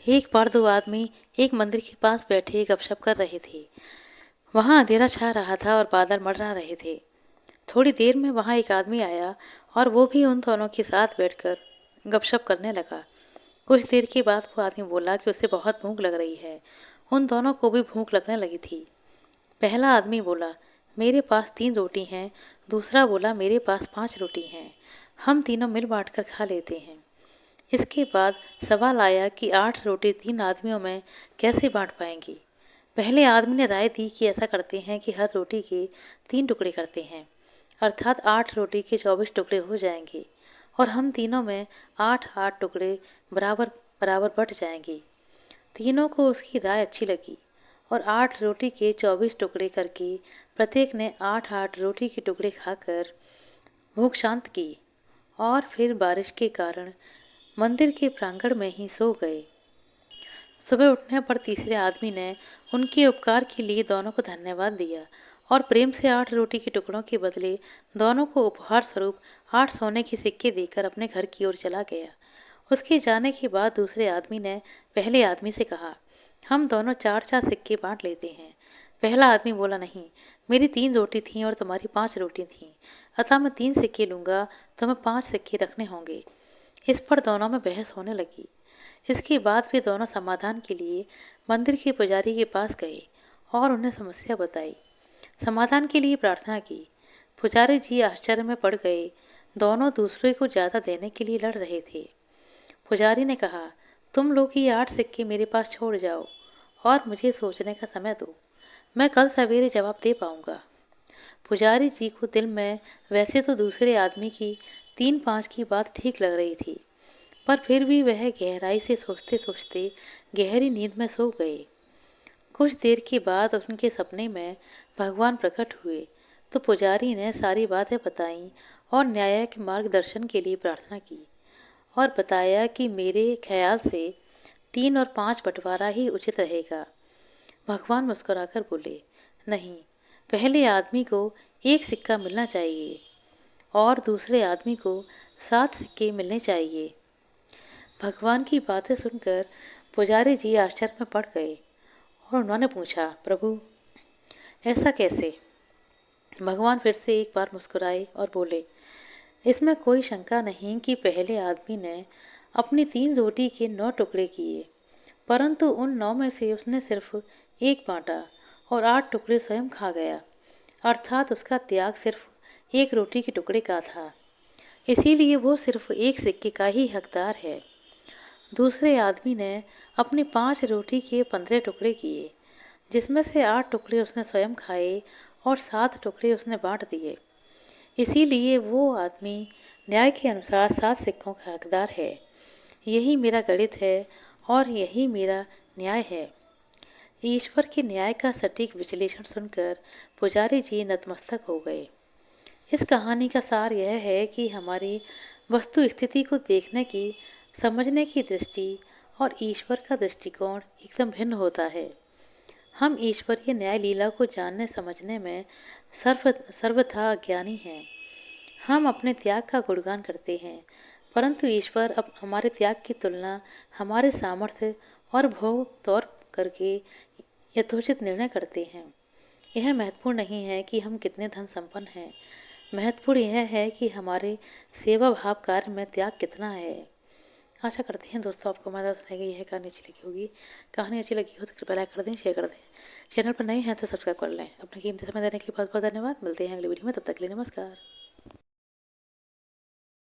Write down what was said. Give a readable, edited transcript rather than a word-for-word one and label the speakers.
Speaker 1: एक बार दो आदमी एक मंदिर के पास बैठे गपशप कर रहे थे। वहां अंधेरा छा रहा था और बादल मंडरा रहे थे। थोड़ी देर में वहां एक आदमी आया और वो भी उन दोनों के साथ बैठकर गपशप करने लगा। कुछ देर के बाद वो आदमी बोला कि उसे बहुत भूख लग रही है। उन दोनों को भी भूख लगने लगी थी। पहला आदमी बोला, मेरे पास 3 रोटी हैं। दूसरा बोला, मेरे पास 5 रोटी हैं। हम तीनों मिल बांट कर खा लेते हैं। इसके बाद सवाल आया कि 8 रोटी 3 आदमियों में कैसे बांट पाएंगे। पहले आदमी ने राय दी कि ऐसा करते हैं कि हर रोटी के 3 टुकड़े करते हैं, अर्थात 8 रोटी के 24 टुकड़े हो जाएंगे और हम तीनों में 8-8 टुकड़े बराबर बराबर बट जाएंगे। तीनों को उसकी राय अच्छी लगी और 8 रोटी के 24 टुकड़े करके प्रत्येक ने 8-8 रोटी के टुकड़े खाकर भूख शांत की और फिर बारिश के कारण मंदिर के प्रांगण में ही सो गए। सुबह उठने पर तीसरे आदमी ने उनके उपकार के लिए दोनों को धन्यवाद दिया और प्रेम से 8 रोटी के टुकड़ों के बदले दोनों को उपहार स्वरूप 8 सोने के सिक्के देकर अपने घर की ओर चला गया। उसके जाने के बाद दूसरे आदमी ने पहले आदमी से कहा, हम दोनों 4-4 सिक्के बांट लेते हैं। पहला आदमी बोला, नहीं, मेरी 3 रोटी थी और तुम्हारी 5 रोटी थी, अतः मैं 3 सिक्के लूंगा, तुम्हें 5 सिक्के रखने होंगे। इस पर दोनों में बहस होने लगी। इसके बाद वे दोनों समाधान के लिए मंदिर के पुजारी के पास गए और उन्हें समस्या बताई। समाधान के लिए प्रार्थना की। पुजारी जी आश्चर्य में पड़ गए। दोनों दूसरे को ज्यादा देने के लिए लड़ रहे थे। पुजारी ने कहा, तुम लोग ये 8 सिक्के मेरे पास छोड़ जाओ और मुझे सोचने का समय दो। मैं कल सवेरे जवाब दे पाऊंगा। पुजारी जी को दिल में वैसे तो दूसरे आदमी की 3-5 की बात ठीक लग रही थी, पर फिर भी वह गहराई से सोचते सोचते गहरी नींद में सो गए। कुछ देर के बाद उनके सपने में भगवान प्रकट हुए तो पुजारी ने सारी बातें बताईं और न्याय के मार्गदर्शन के लिए प्रार्थना की और बताया कि मेरे ख्याल से 3 और 5 बंटवारा ही उचित रहेगा। भगवान मुस्कुराकर बोले, नहीं, पहले आदमी को एक सिक्का मिलना चाहिए और दूसरे आदमी को 7 सिक्के मिलने चाहिए। भगवान की बातें सुनकर पुजारी जी आश्चर्य में पड़ गए और उन्होंने पूछा, प्रभु, ऐसा कैसे? भगवान फिर से एक बार मुस्कुराए और बोले, इसमें कोई शंका नहीं कि पहले आदमी ने अपनी 3 रोटी के 9 टुकड़े किए, परंतु उन 9 में से उसने सिर्फ एक बांटा और 8 टुकड़े स्वयं खा गया, अर्थात उसका त्याग सिर्फ 1 रोटी के टुकड़े का था। इसीलिए वो सिर्फ 1 सिक्के का ही हकदार है। दूसरे आदमी ने अपनी 5 रोटी के 15 टुकड़े किए, जिसमें से 8 टुकड़े उसने स्वयं खाए और 7 टुकड़े उसने बांट दिए। इसीलिए वो आदमी न्याय के अनुसार 7 सिक्कों का हकदार है। यही मेरा गणित है और यही मेरा न्याय है। ईश्वर के न्याय का सटीक विश्लेषण सुनकर पुजारी जी नतमस्तक हो गए। इस कहानी का सार यह है कि हमारी वस्तु स्थिति को देखने की, समझने की दृष्टि और ईश्वर का दृष्टिकोण एकदम भिन्न होता है। हम ईश्वरीय न्याय लीला को जानने समझने में सर्वथा अज्ञानी हैं। हम अपने त्याग का गुणगान करते हैं, परंतु ईश्वर अब हमारे त्याग की तुलना हमारे सामर्थ्य और भोग तौर करके यथोचित निर्णय करते हैं। यह महत्वपूर्ण नहीं है कि हम कितने धन संपन्न हैं, महत्वपूर्ण यह है कि हमारे सेवा भाव कार्य में त्याग कितना है। आशा करते हैं दोस्तों आपको हमारा सुनाई यह कहानी अच्छी लगी होगी। कहानी अच्छी लगी हो तो कृपया लाइक कर दें, शेयर कर दें। चैनल पर नए हैं तो सब्सक्राइब कर लें। अपने कीमती समय देने के लिए बहुत बहुत धन्यवाद। मिलते हैं अगली वीडियो में, तब तक के लिए नमस्कार।